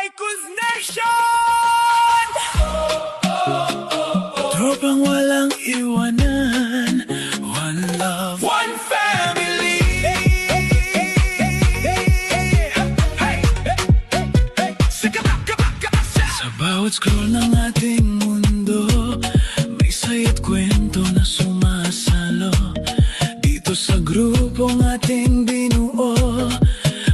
Icons Nation! Tropang walang iwanan, one love, one family. Sa bawat scroll ng ating mundo, may saya't kwento na sumasalo. Dito sa grupong ating binuo,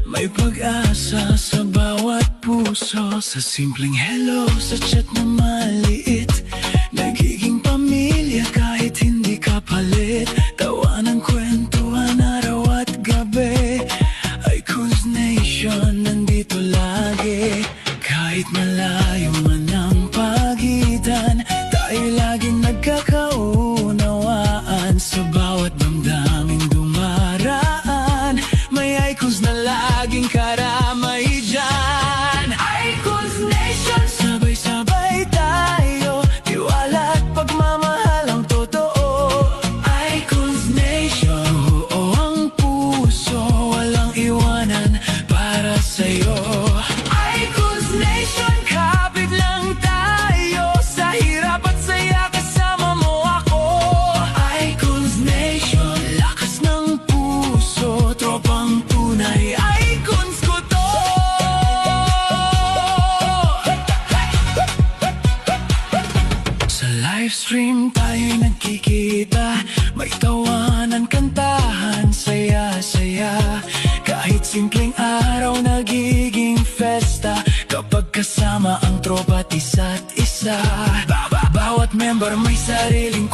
may pag-asa sa bawat puso. Sa simpleng hello, sa chat na maliit, nagiging pamilya kahit hindi kapalit. Tawanan, kwentuhan araw at gabi, Icons Nation nandito lagi. Kahit malayo man ang pagitan, tayo laging nagkakaunawaan. Sa bawat damdaming dumaraan, may icons na laging karamay dyan. Icons Nation, sabay-sabay tayo, tiwala at pagmamahal ang totoo. Icons Nation, buo ang puso, walang iwanan para sa'yo. Icons Nation, kapit lang tayo, sa hirap at saya kasama mo ako. Icons Nation, lakas ng puso, tropang tunay, icons ko to. Sa livestream tayo'y nagkikita, may tawanan, kantahan, saya-saya. Kahit simpleng araw nagiging festa, kapag kasama ang tropa at isa't isa. Bawat member may sariling